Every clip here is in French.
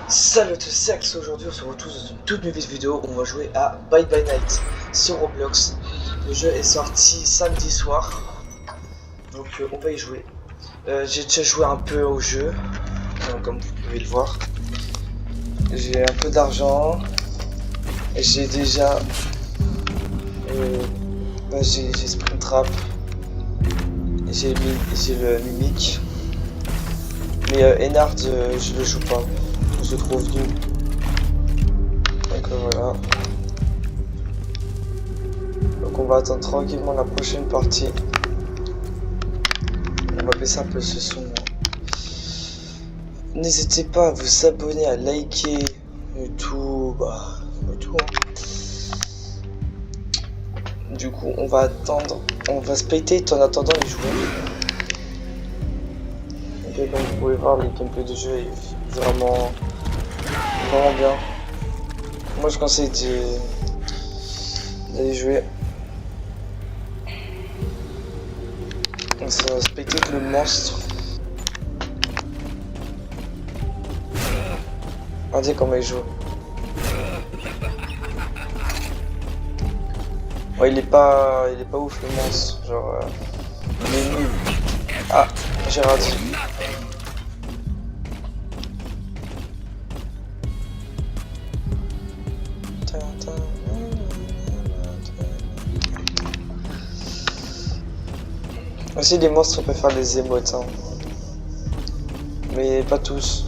Salut à tous, c'est Axe. Aujourd'hui on se retrouve dans une toute nouvelle vidéo où on va jouer à Bye Bye Night sur Roblox. Le jeu est sorti samedi soir, donc on va y jouer. J'ai déjà joué un peu au jeu, comme vous pouvez le voir. J'ai un peu d'argent, j'ai déjà... j'ai Springtrap, j'ai le Mimic. Mais Ennard, je le joue pas, je le trouve nul. Donc voilà. Donc on va attendre tranquillement la prochaine partie. On va baisser un peu ce son. N'hésitez pas à vous abonner, à liker et tout. Du coup on va attendre. On va spectate en attendant les joueurs. Ok, comme vous pouvez voir, le gameplay de jeu est vraiment bien. Moi je conseille d'aller jouer. Donc ça va spectate le monstre. Regardez comment il joue. Ouais, il est pas ouf le monstre, genre il est nul. Ah, j'ai raté. Aussi les monstres peuvent faire des émotes, hein. Mais pas tous.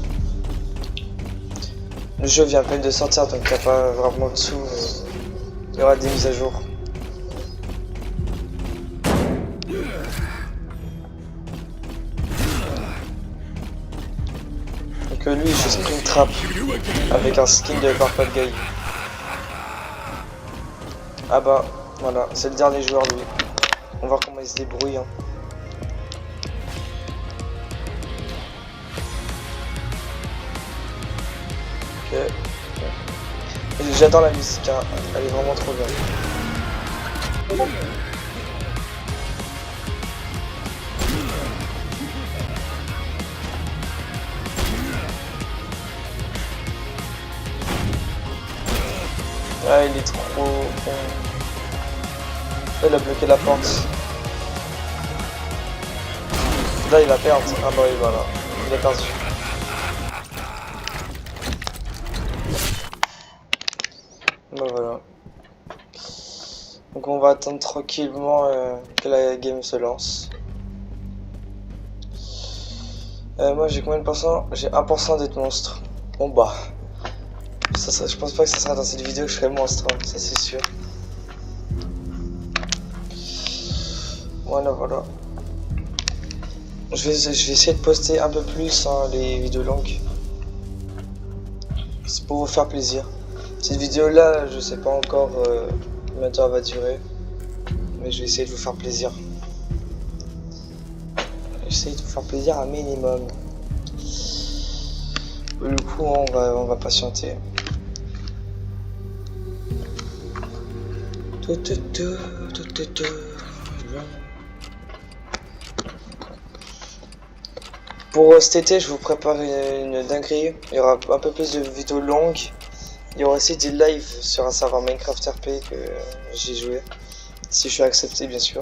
Le jeu vient à peine de sortir, donc il n'y a pas vraiment de sous. Il y aura des mises à jour. Donc lui il joue Springtrap avec un skin de Purple Guy. Ah bah voilà, c'est le dernier joueur lui. On va voir comment il se débrouille, hein. Ok. J'adore la musique, hein. Elle est vraiment trop bien. Ah, il est trop bon. Il a bloqué la porte. Là, il va perdre. Ah bah oui, voilà. Il a perdu. Bah voilà. Donc on va attendre tranquillement que la game se lance. Moi j'ai combien de pourcents? J'ai 1% d'être monstre. Bon bah. Ça, je pense pas que ça sera dans cette vidéo que je serai monstre, hein, ça c'est sûr. Voilà. Je vais essayer de poster un peu plus, hein, les vidéos longues. C'est pour vous faire plaisir. Cette vidéo là, je sais pas encore combien de temps elle va durer. Mais je vais essayer de vous faire plaisir. J'essaie de vous faire plaisir un minimum. Du coup, on va patienter. Pour cet été, je vous prépare une dinguerie. Il y aura un peu plus de vidéos longues. Il y aura aussi des lives sur un serveur Minecraft RP que j'ai joué. Si je suis accepté, bien sûr.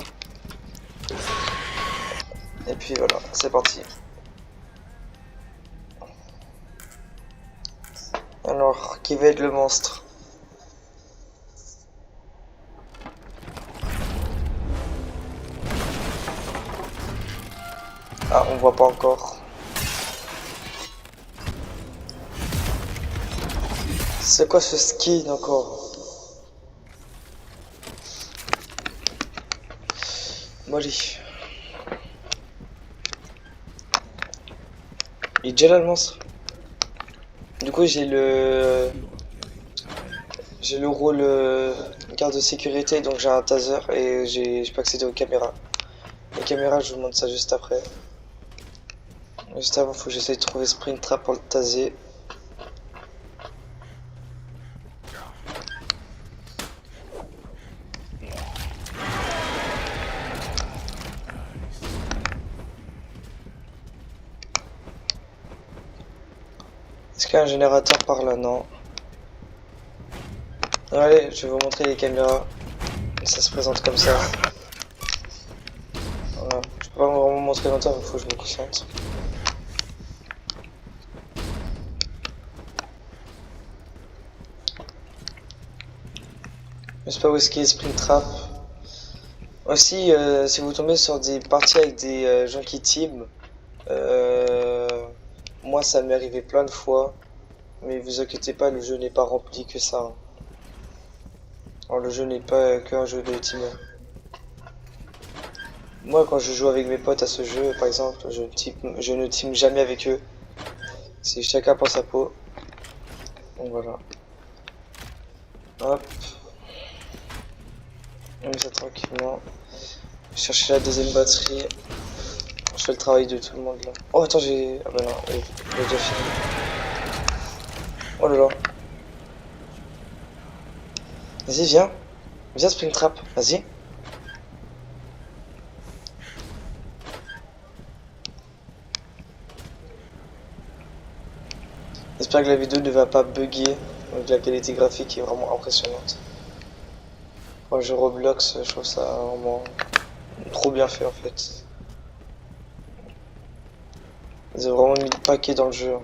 Et puis voilà, c'est parti. Alors, qui va être le monstre? Ah, on voit pas encore. C'est quoi ce skin encore? Molly. Il est déjà là le monstre. Du coup j'ai le rôle garde de sécurité, donc j'ai un taser et je peux accéder aux caméras. Les caméras, je vous montre ça juste après. Juste avant, faut que j'essaye de trouver Springtrap pour le taser. Est-ce qu'il y a un générateur par là? Non. Allez, je vais vous montrer les caméras. Ça se présente comme ça. Voilà. Je peux pas vraiment montrer longtemps, il faut que je me concentre. Je sais pas où est-ce qu'il y a Springtrap. Aussi, si vous tombez sur des parties avec des gens qui team, moi ça m'est arrivé plein de fois. Mais vous inquiétez pas, le jeu n'est pas rempli que ça, hein. Alors, le jeu n'est pas qu'un jeu de team. Moi, quand je joue avec mes potes à ce jeu, par exemple, je ne team jamais avec eux. C'est chacun pour sa peau. Donc voilà. Hop. On met ça tranquillement. Chercher la deuxième batterie. Je fais le travail de tout le monde là. Oh attends, j'ai... Ah bah non, oui, j'ai déjà fini. Oh là là. Vas-y, viens. Viens Springtrap, vas-y. J'espère que la vidéo ne va pas bugger. Donc la qualité graphique est vraiment impressionnante. Quand je Roblox, je trouve ça vraiment trop bien fait en fait. Ils ont vraiment mis le paquet dans le jeu.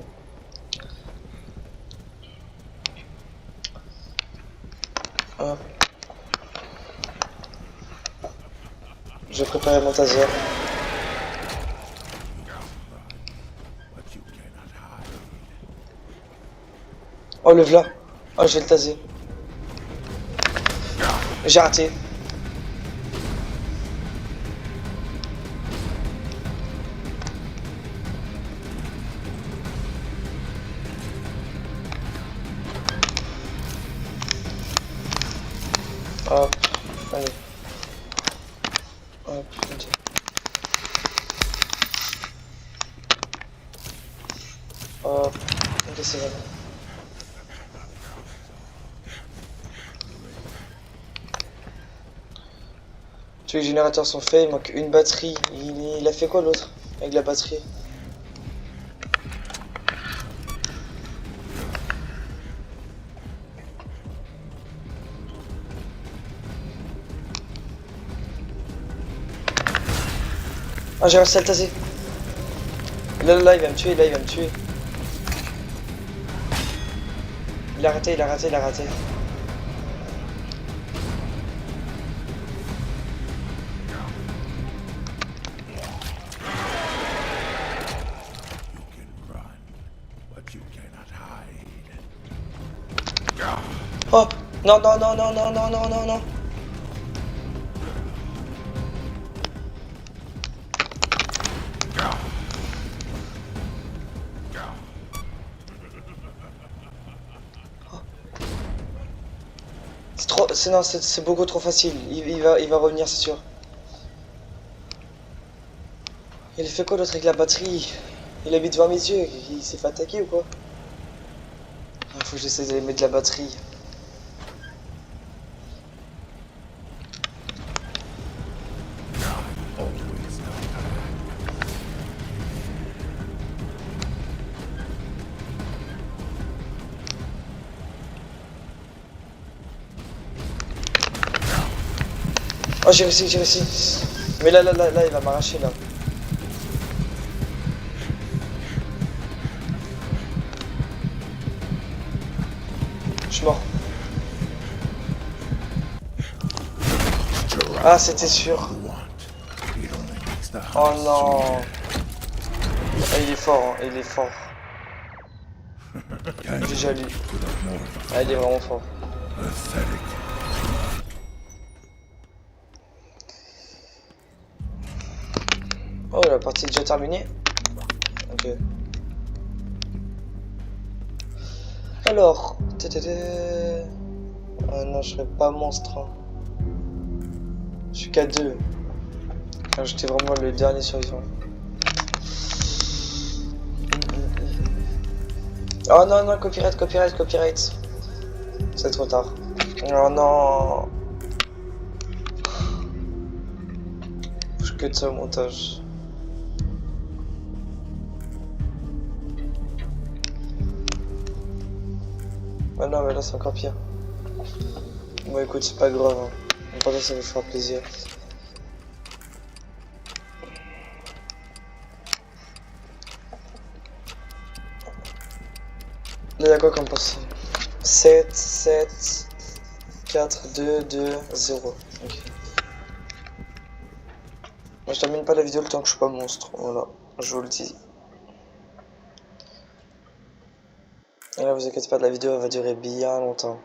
Hop. Je vais préparer mon taser. Oh le v'là. Oh je vais le taser. J'ai raté. Hop, allez. Hop, ok. Hop, ok c'est bon. Tous les générateurs sont faits, il manque une batterie. Il a fait quoi l'autre avec la batterie? Ah j'ai réussi à le taser. Là il va me tuer, là il va me tuer. Il a raté, il a raté, il a raté. Oh non non non non non non non non non. C'est trop, c'est beaucoup trop facile. Il va revenir, c'est sûr. Il fait quoi l'autre avec la batterie? Il habite devant mes yeux. Il s'est fait attaquer ou quoi? Il faut que j'essaie de mettre de la batterie. Oh j'ai réussi, j'ai réussi. Mais là, il va m'arracher là. Je suis mort. Ah c'était sûr. Oh non. Ah, il est fort, hein, il est fort. Déjà lui. Ah il est vraiment fort. Oh la partie est déjà terminée. Ok. Alors. Ah non je serais pas monstre. Hein. Je suis qu'à 2. J'étais vraiment le dernier survivant. Oh non non copyright copyright copyright. C'est trop tard. Oh non. Faut que je cut ça au montage. Ah non, mais là c'est encore pire. Bon écoute, c'est pas grave, hein. L'important ça vous fera plaisir. Là y'a quoi comme pensée? 7, 7, 4, 2, 2, 0. Ok. Moi je termine pas la vidéo le temps que je suis pas monstre. Voilà, je vous le dis. Et là vous inquiétez pas, la vidéo elle va durer bien longtemps.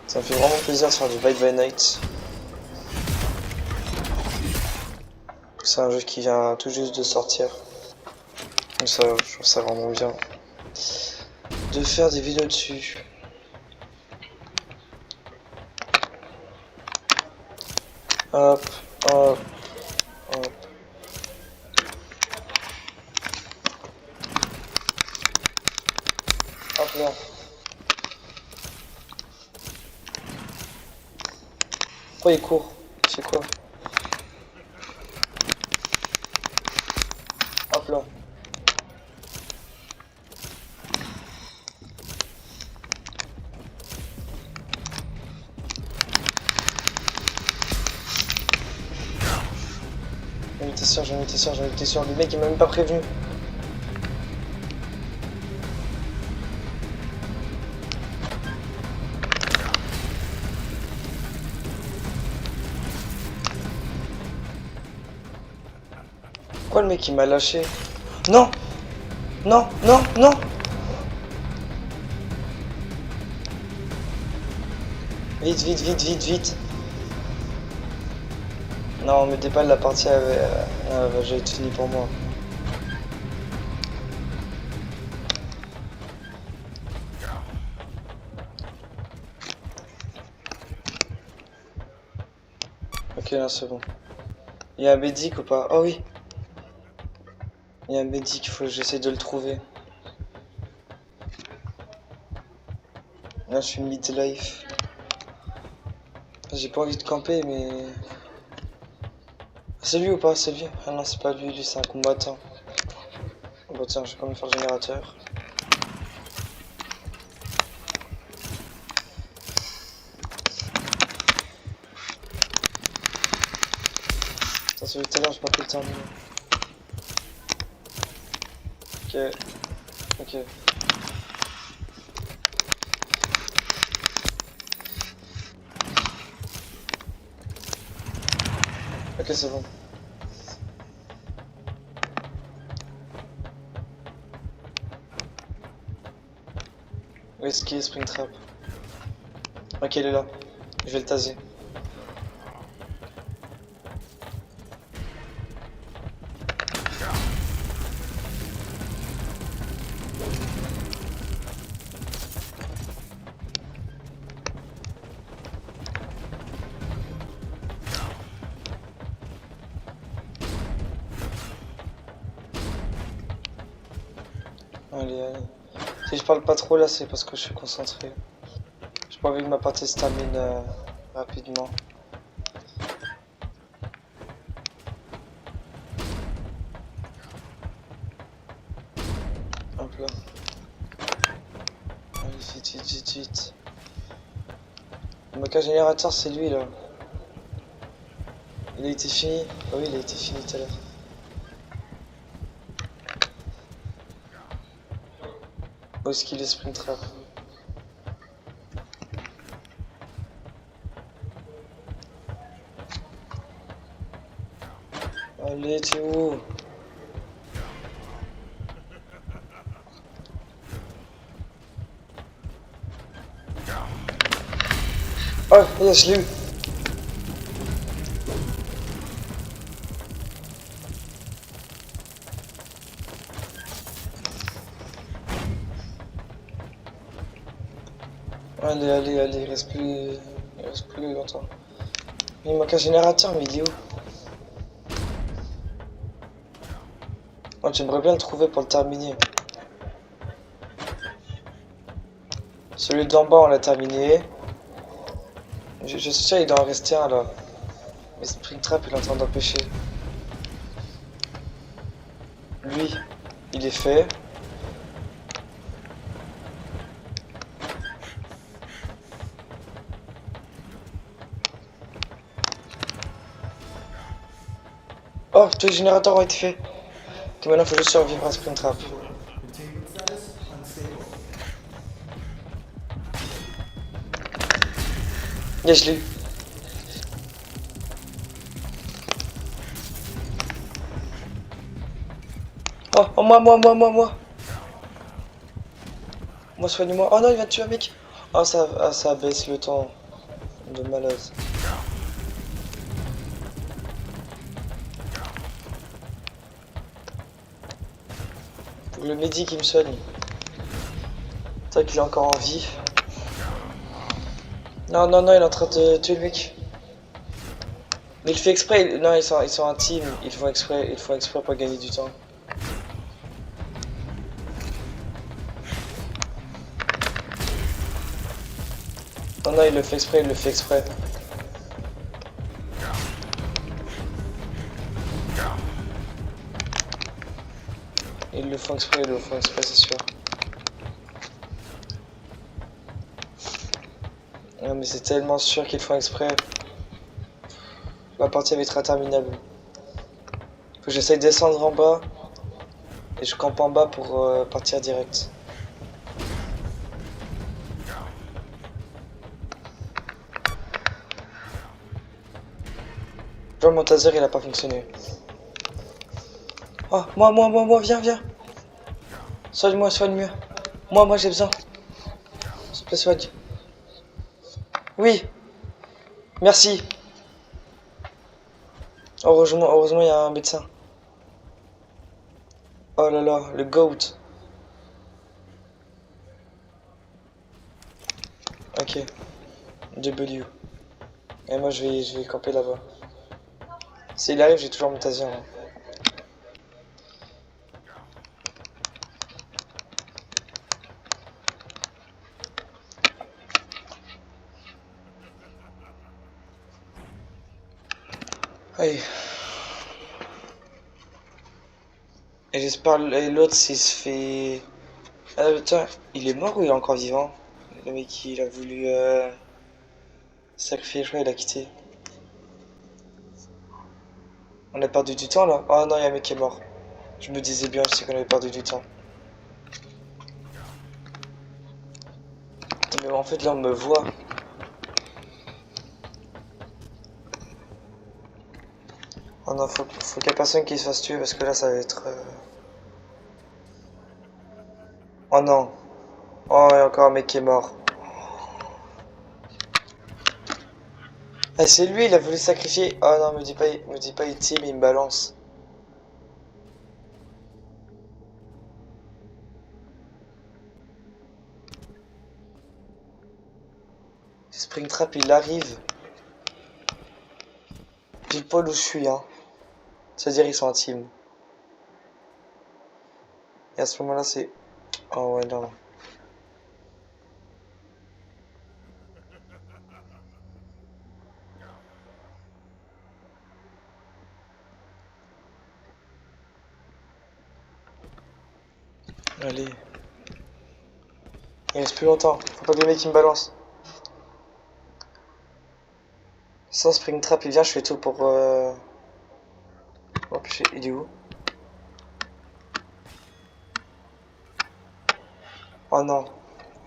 Ça me fait vraiment plaisir de faire du Bite by Night. C'est un jeu qui vient tout juste de sortir. Donc ça, je trouve ça vraiment bien de faire des vidéos dessus. Hop, hop, hop. Hop là. Pourquoi il court? C'est quoi? Hop là. J'en étais sûr, le mec il m'a même pas prévenu. Pourquoi le mec il m'a lâché? Non! Non, non, non! Vite, vite, vite, vite, vite! Non, mais pas la partie avait déjà été finie pour moi. Ok, là c'est bon. Il y a un médic ou pas? Oh oui! Il y a un médic, il faut que j'essaie de le trouver. Là je suis mid-life. J'ai pas envie de camper mais... C'est lui ou pas? C'est lui? Ah non c'est pas lui, lui c'est un combattant. Bon tiens, je vais quand même faire le générateur. Ça celui de tout à l'heure, j'ai pas pu le terminer. Ok. Ok. Ok c'est bon. Où est-ce qu'il est Springtrap? Ok il est là. Je vais le taser. Allez, allez. Si je parle pas trop là, c'est parce que je suis concentré. J'ai pas envie que ma partie se termine rapidement. Hop là. Allez, vite, vite, vite, vite. Le maca générateur, c'est lui là. Il a été fini? Ah oui, il a été fini tout à l'heure. Où est-ce qu'il est Springtrap? Allez, t'es où? Oh, yes, je l'ai eu. Allez, allez, allez, il reste plus longtemps. Il manque un générateur, mais il est où? Oh, j'aimerais bien le trouver pour le terminer. Celui d'en bas, on l'a terminé. Je suis sûr qu'il doit en rester un là. Mais Springtrap, il est en train d'empêcher. Lui, il est fait. Oh, tous les générateurs ont été faits. Ok, maintenant, il faut juste survivre à Springtrap. Yeah, je l'ai eu. Oh, oh, moi. Moi, soigne-moi. Oh non, il va te tuer, mec. Oh, ça baisse le temps de malade. Faut que le médic il me soigne. C'est vrai qu'il est encore en vie. Non, il est en train de tuer le mec. Mais il fait exprès. Non, ils sont un team. Ils font exprès pour gagner du temps. Non, il le fait exprès. Ils le font exprès, c'est sûr. Non, mais c'est tellement sûr qu'ils font exprès. La partie va être interminable. Faut que j'essaye de descendre en bas. Et je campe en bas pour partir direct. Genre mon taser il a pas fonctionné. Oh, moi, viens. Soigne-moi. Moi j'ai besoin. S'il te plaît, soigne. Oui, merci. Heureusement il y a un médecin. Oh là là, le goat. Ok. W. Et moi je vais camper là-bas. S'il arrive, j'ai toujours mon taser. Hein. Allez. Et j'espère l'autre s'il se fait. Ah putain, il est mort ou il est encore vivant? Le mec il a voulu sacrifier, je crois il a quitté. On a perdu du temps là? Oh non, il y a un mec qui est mort. Je me disais bien, je sais qu'on avait perdu du temps. Mais en fait là on me voit. Oh non, faut qu'il y ait personne qui se fasse tuer parce que là ça va être... Oh non. Oh, il y a encore un mec qui est mort. Ah, c'est lui, il a voulu sacrifier. Oh non, me dis pas il team, il me balance. Springtrap, il arrive. Pile poil où je suis, hein. C'est-à-dire, ils sont un team. Et à ce moment-là, c'est... Oh ouais, non. Allez. Il reste plus longtemps. Faut pas que le mec il me balance. Sans Springtrap, il vient, je fais tout pour... empêcher. Il est où? Oh non.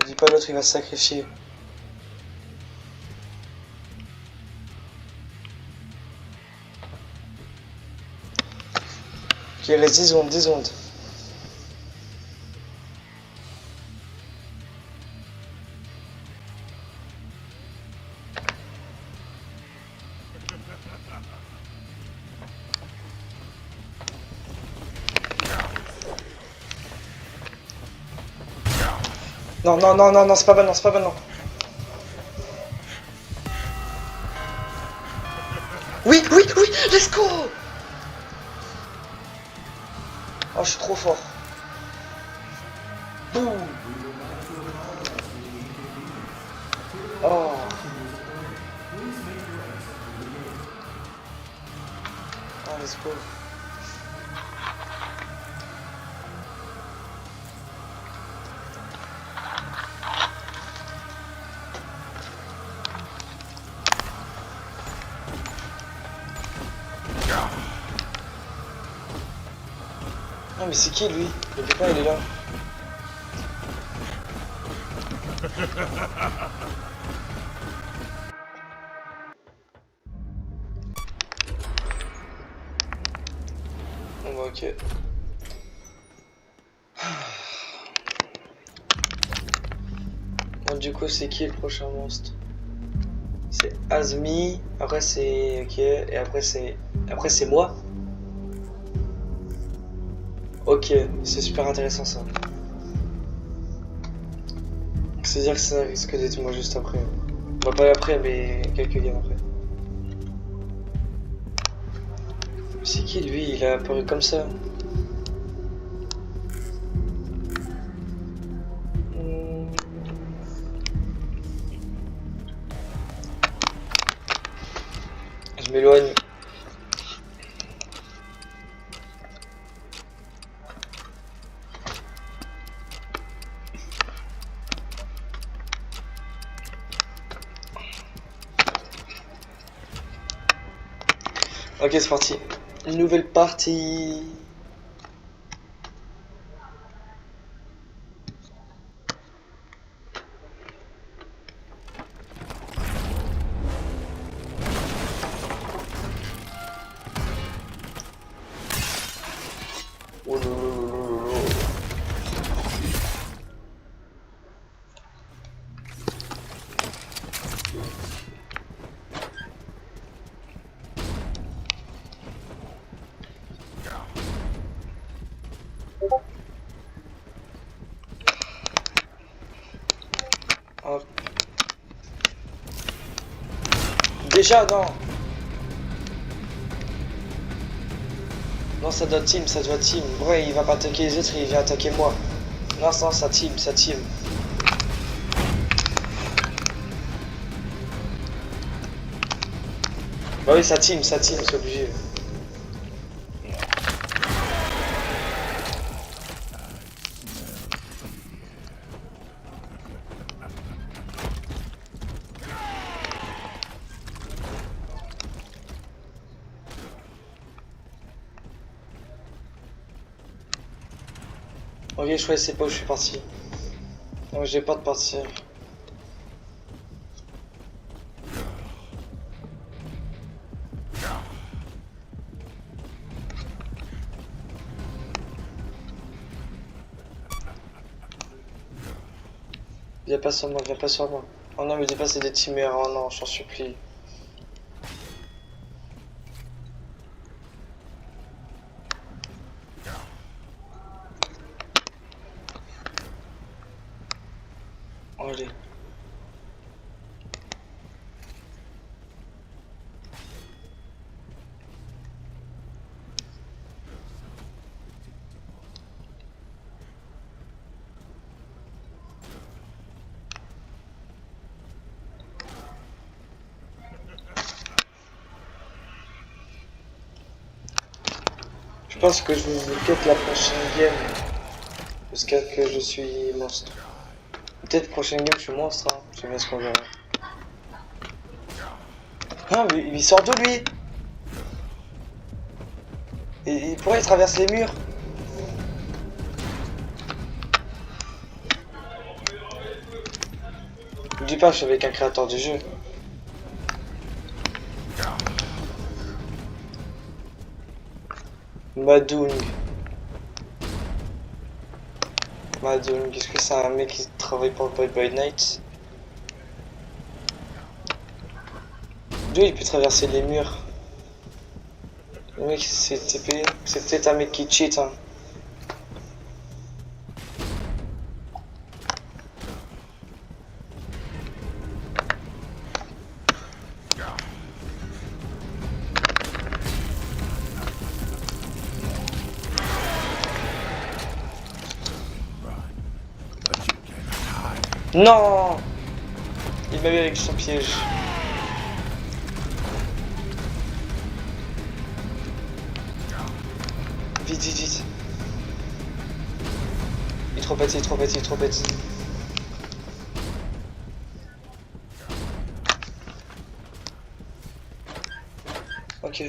Me dis pas l'autre, il va se sacrifier. Ok, il reste 10 secondes, 10 secondes. Non, c'est pas maintenant, c'est pas maintenant. Oui, let's go! Oh, je suis trop fort. Boum! Oh. Oh, let's go. Ah mais c'est qui lui? Le copain il est là. Bon bah ok. Bon, du coup c'est qui le prochain monstre? C'est Azmi, après c'est ok, et après c'est moi. Ok, c'est super intéressant ça. C'est-à-dire que ça risque d'être moi juste après. Bah pas après mais quelques games après. C'est qui lui? Il a apparu comme ça. Hmm. Je m'éloigne. Ok c'est parti. Une nouvelle partie. Oh là là là là là. Hop. Déjà non. Non ça doit team, ça doit team. Ouais il va pas attaquer les autres, il vient attaquer moi. Non ça team, ça team. Bah oui ça team, c'est obligé. Ok je sais pas où je suis parti. Non j'ai pas de partir. Viens pas sur moi, viens pas sur moi. Oh non mais dis pas c'est des teamers, oh non, j'en supplie. Oh, allez. Je pense que je vais peut-être la prochaine game. Jusqu'à que je suis monstre. Peut-être prochaine game je suis monstre, hein. Je sais pas ce qu'on verra. Ah mais il sort d'où lui? Et pourquoi il traverse les murs? Ne dis pas que je suis avec un créateur du jeu. Madoung. Madoung, est-ce que c'est un mec qui travaille pour Boy Boy Night? D'où il peut traverser les murs? Le mec c'est TP, c'est peut-être un mec qui cheat hein. Non! Il m'a eu avec son piège. Vite, vite, vite. Il est trop bête, il est trop bête, il est trop bête. Ok.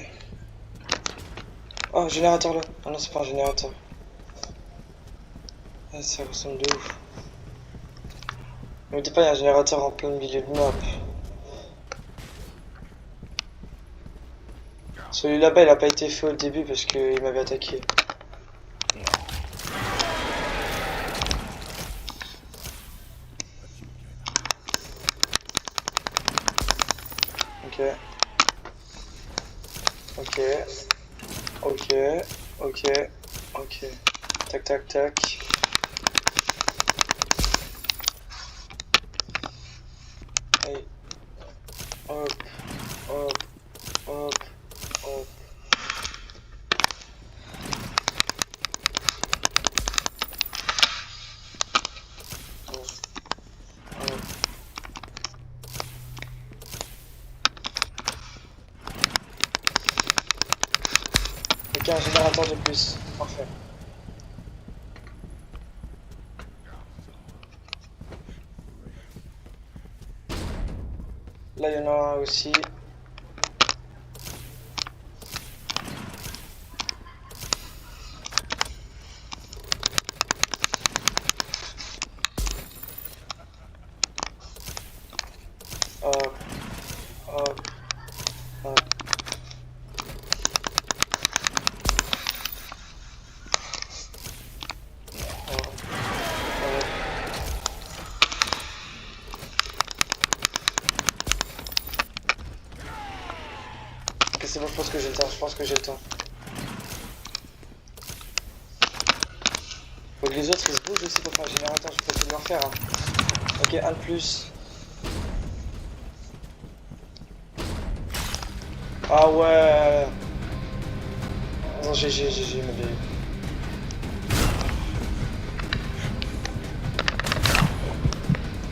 Oh, générateur là. Ah non, c'est pas un générateur. Ah, ça ressemble de ouf. Mais au départ, il y a un générateur en plein milieu de map. Celui là-bas, il a pas été fait au début parce qu'il m'avait attaqué. Ok. Ok. Ok. Ok. Ok. Tac, tac, tac. Allez. Hop. Hop. Hop. Hop. Ok, un générateur de plus. Parfait. Là, il y en a un aussi. Hop. Hop. Hop. Ok, c'est bon, je pense que j'ai le temps. Je pense que j'ai le temps. Faut que les autres ils se bougent aussi pour faire un générateur. Je peux essayer de leur faire. Hein. Ok, un de plus. Ah ouais. Non, GG, ma vieille.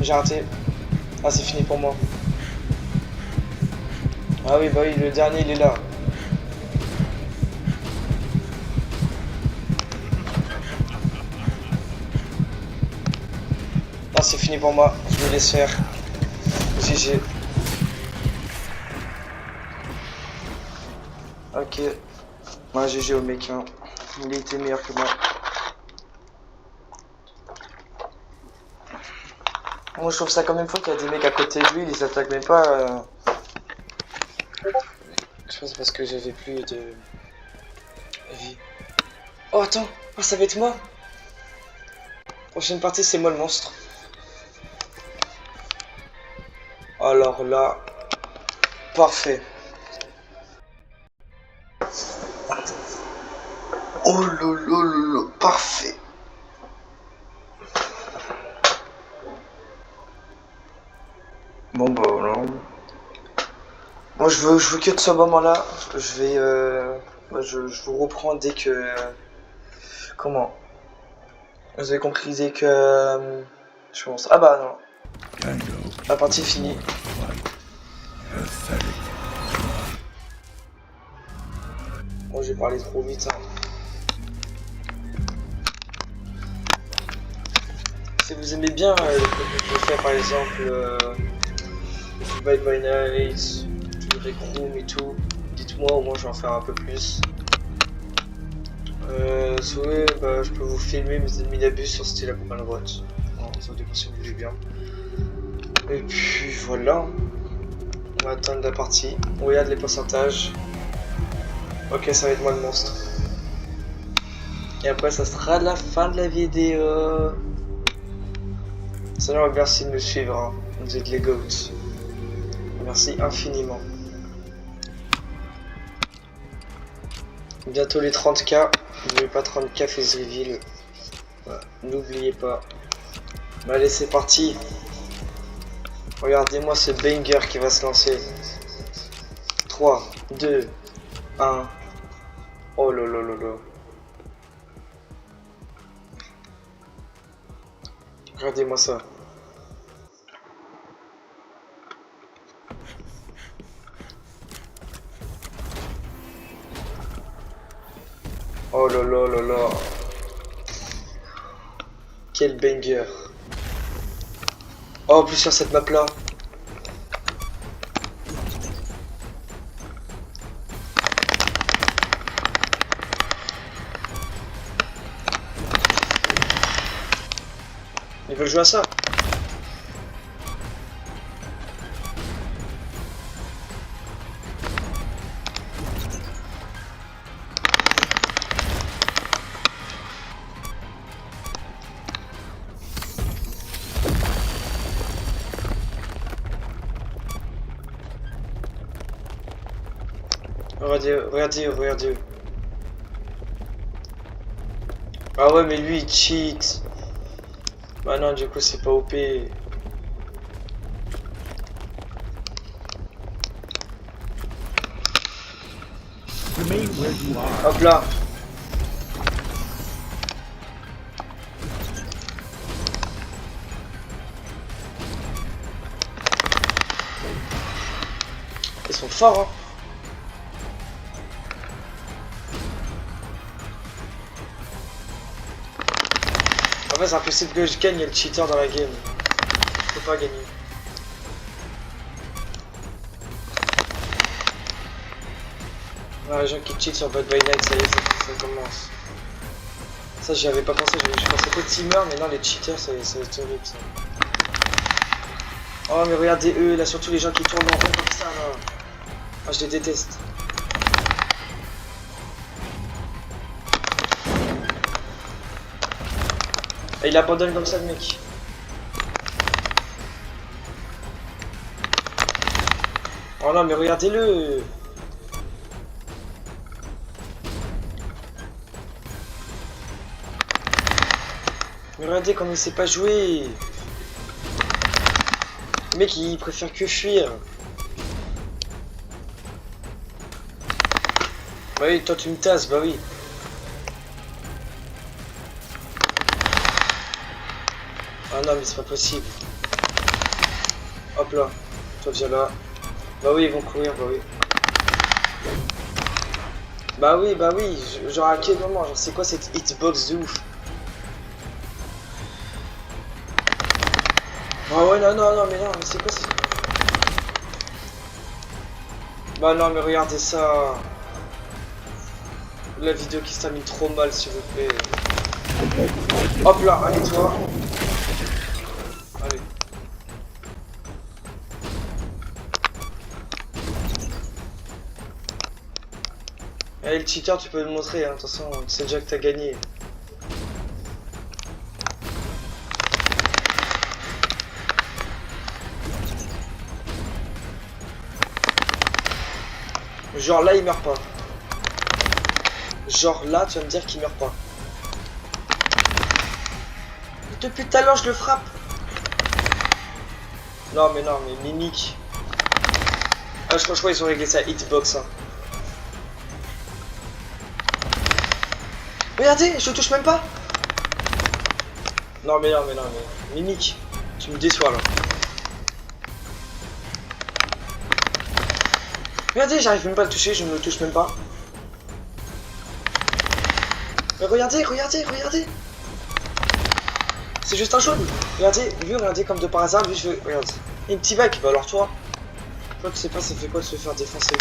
J'ai raté. Ah, c'est fini pour moi. Ah oui, bah oui, le dernier il est là. Ah, c'est fini pour moi. Je me laisse faire. GG. Ok. Moi, GG au mec. Hein. Il était meilleur que moi. Moi, je trouve ça quand même fou qu'il y a des mecs à côté de lui, ils les attaquent même pas. Je pense parce que j'avais plus de vie. Oh, attends. Oh, ça va être moi. Prochaine partie, c'est moi le monstre. Alors là, parfait. Oh lolo, parfait. Bon bah voilà. Moi je veux que de ce moment-là. Je vais je vous reprends dès que comment vous avez compris dès que je pense. Ah bah non. La partie est finie. Moi j'ai parlé trop vite. Hein. Si vous aimez bien les contenus que je fais par exemple Bye Bye Night, Rec Room et tout, dites-moi au moins je vais en faire un peu plus. Si vous voulez, bah, je peux vous filmer mes ennemis d'abus sur style à la droite. Non, ça dépend si vous voulez bien. Et puis voilà. On va attendre la partie. On regarde les pourcentages. Ok, ça va être moi le monstre. Et après, ça sera la fin de la vidéo. Sinon, merci de me suivre. Hein. Vous êtes les goats. Merci infiniment. Bientôt les 30K. N'oubliez pas 30K face reveal. Voilà. N'oubliez pas. Bah, allez, c'est parti. Regardez-moi ce banger qui va se lancer. 3, 2, 1. Oh lolo. Regardez-moi ça. Oh là. Quel banger. Oh, en plus sur cette map là. Ils veulent jouer à ça. Regardez. Ah ouais, mais lui il cheat. Bah non, du coup c'est pas OP. Hop là. Ils sont forts, hein. En fait, c'est impossible que je gagne, il y a le cheater dans la game. Je peux pas gagner. Ah, les gens qui cheat sur Bad by Night, ça y est, ça commence. Ça, j'y avais pas pensé, je pensais que teamer, mais non, les cheaters, ça va être horrible ça. Oh, mais regardez eux, là, surtout les gens qui tournent en rond comme ça, là. Ah, je les déteste. Et il abandonne comme ça le mec. Oh non mais regardez-le. Mais regardez comme il sait pas jouer. Le mec il préfère que fuir. Bah oui, toi tu me tasses, bah oui. Ah non mais c'est pas possible. Hop là, toi viens là. Bah oui ils vont courir, bah oui. Bah oui, genre à quel moment, genre c'est quoi cette hitbox de ouf? Ah ouais non mais c'est quoi ça? Bah non mais regardez ça. La vidéo qui se termine trop mal s'il vous plaît. Hop là, allez toi. Allez. Allez le cheater tu peux le montrer, hein. Attention, tu sais déjà que t'as gagné. Genre là il meurt pas. Genre là tu vas me dire qu'il meurt pas. Depuis tout à l'heure je le frappe. Non mais mimique. Ah je crois qu'ils ont réglé ça hitbox hein. Regardez, je le touche même pas. Non mais mimique, tu me déçois là. Regardez, j'arrive même pas à le toucher, je ne le touche même pas. Mais regardez. C'est juste un jaune. Regardez comme de par hasard, lui je veux. Regarde. Et un petit bac, bah alors toi. Toi tu sais pas ça fait quoi de se faire défoncer.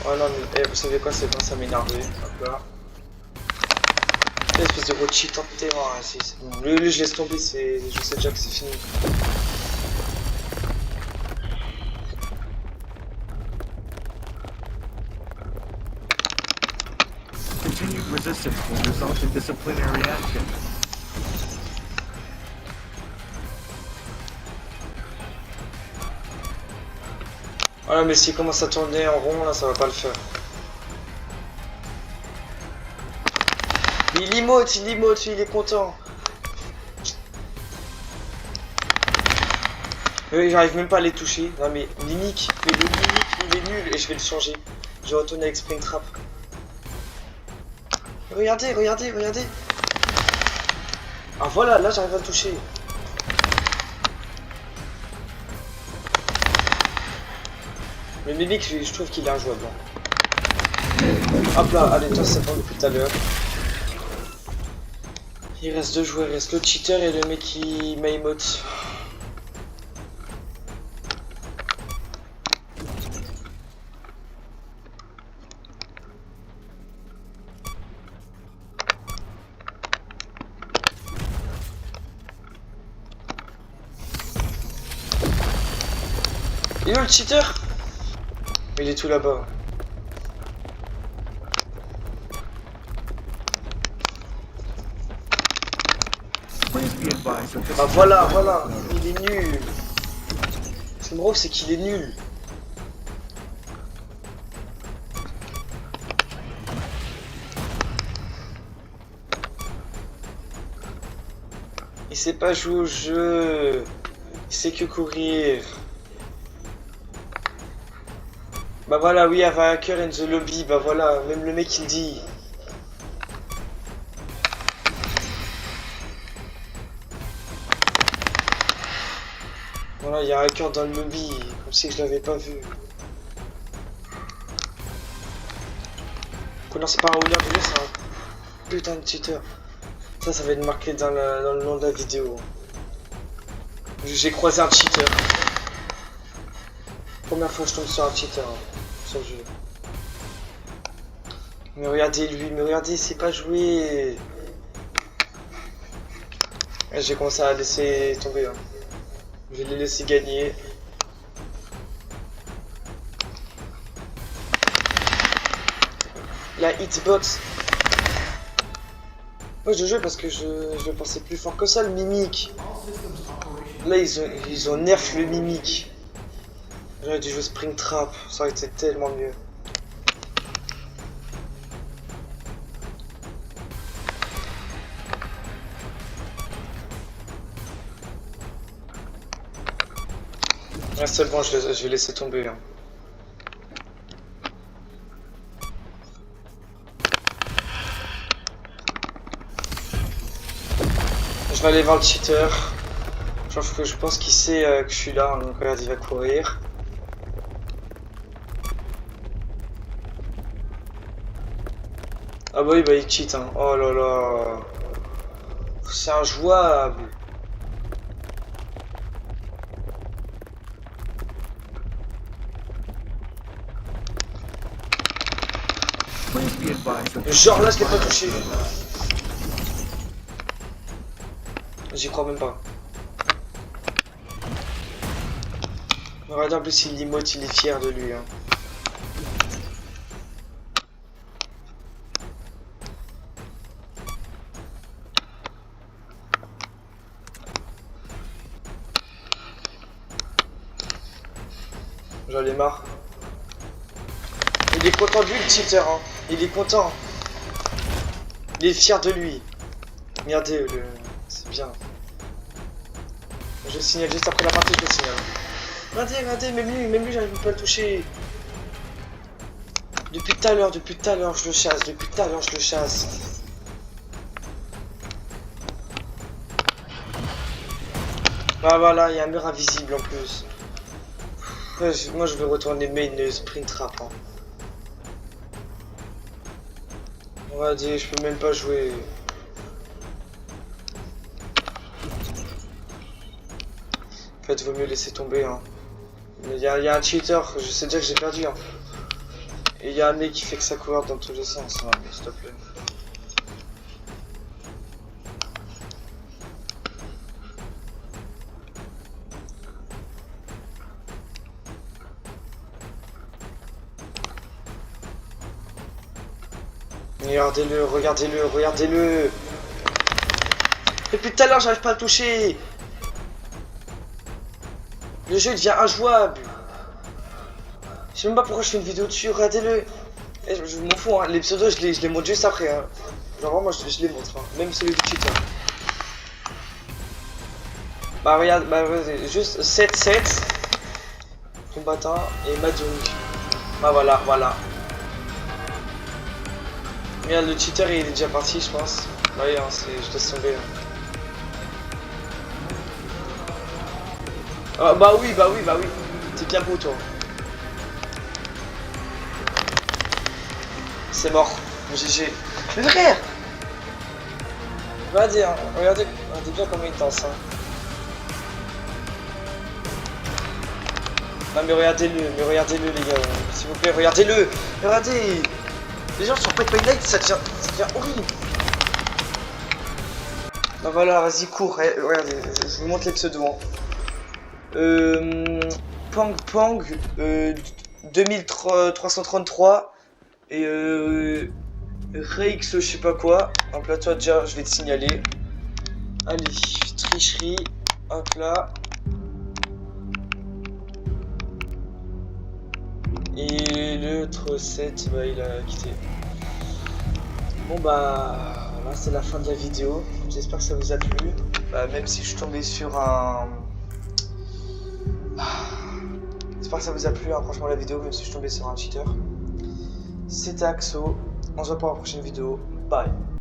Oh non mais vous savez quoi, c'est bon, ça m'énerve. Hop là. Espèce de gros cheat en terrain, c'est bon. Lui je laisse tomber, je sais déjà que c'est fini. Continued resistance will result in disciplinary action. Voilà, mais s'il commence à tourner en rond, là, ça va pas le faire. Il emote, il est content. Oui, j'arrive même pas à les toucher. Non mais mimique, mais le mimique, il est nul et je vais le changer. Je vais retourner avec Springtrap. Regardez. Ah voilà, là j'arrive à le toucher. Mais mimique, je trouve qu'il est injouable. Hop là, allez, toi c'est bon depuis tout à l'heure. Il reste deux joueurs, il reste le cheater et le mec qui m'emote. Il est où le cheater? Il est tout là-bas. Please be advised that this Bah voilà, voilà, il est nul. Ce qui me rend, c'est qu'il est nul. Il sait pas jouer au jeu. Il sait que courir. Bah voilà, oui, have a hacker in the lobby. Bah voilà, même le mec il dit. Voilà, il y a un hacker dans le lobby. Comme si je l'avais pas vu. Non, c'est pas un honneur de lui, c'est un putain de cheater. Ça va être marqué dans le nom de la vidéo. J'ai croisé un cheater. Première fois que je tombe sur un cheater sur le jeu. Mais regardez lui, mais regardez, il sait pas jouer. J'ai commencé à laisser tomber. Hein. Je vais les laisser gagner. La hitbox. Moi je joue parce que je pensais plus fort que ça le mimique. Là ils ont nerf le mimique. J'aurais dû jouer Springtrap, ça aurait été tellement mieux. Ah c'est bon, je vais laisser tomber là. Je vais aller voir le cheater. Je pense qu'il sait que je suis là, donc regarde, il va courir. Ah bah oui, bah il cheat, hein. Oh là là. C'est injouable. please be advised that Genre là, je l'ai pas touché. J'y crois même pas. Regardez en plus il emote, il est fier de lui. Hein. J'en ai marre. Il est content de lui le cheater. Hein. Il est content. Il est fier de lui. Regardez, c'est bien. Je le signale juste après la partie, je le signale. Regardez, même lui, j'arrive pas à le toucher. Depuis tout à l'heure, je le chasse. Depuis tout à l'heure, je le chasse. Ah voilà, il y a un mur invisible en plus. Moi, je vais retourner main Springtrap. Hein. Regardez, je peux même pas jouer. En fait, vaut mieux laisser tomber. Hein. Il y a un cheater, je sais déjà que j'ai perdu. Hein. Et il y a un mec qui fait que ça court dans tous les sens. Hein, s'il te plaît. Regardez-le. Depuis tout à l'heure, j'arrive pas à le toucher. Le jeu devient injouable. Je sais même pas pourquoi je fais une vidéo dessus, regardez-le. Je m'en fous, hein. Les pseudos je les montre juste après. Hein. Genre vraiment je les montre, hein. Même celui du cheater. Bah regarde, bah juste 7-7. Combattant et Madung. Bah voilà. Regarde le cheater il est déjà parti je pense. Bah oui, hein, je laisse tomber. Hein. Ah, bah oui. T'es bien beau toi. C'est mort. GG. Mais frère, regardez bien comment il danse. Hein. Non mais regardez-le les gars. S'il vous plaît, regardez-le. Regardez. Les gens sur Fight by Night, ça devient horrible. Bah voilà, vas-y, cours. Regardez, je vous montre les pseudos. Hein. Pang Pang 2333 et Reix je sais pas quoi. Donc là toi déjà je vais te signaler. Allez, tricherie, hop là. Et l'autre 7, bah il a quitté. Bon bah là c'est la fin de la vidéo. J'espère que ça vous a plu. Bah, même si je suis tombé sur un... J'espère que ça vous a plu, hein, franchement la vidéo, même si je suis tombé sur un cheater. C'était Axo. On se voit pour la prochaine vidéo. Bye.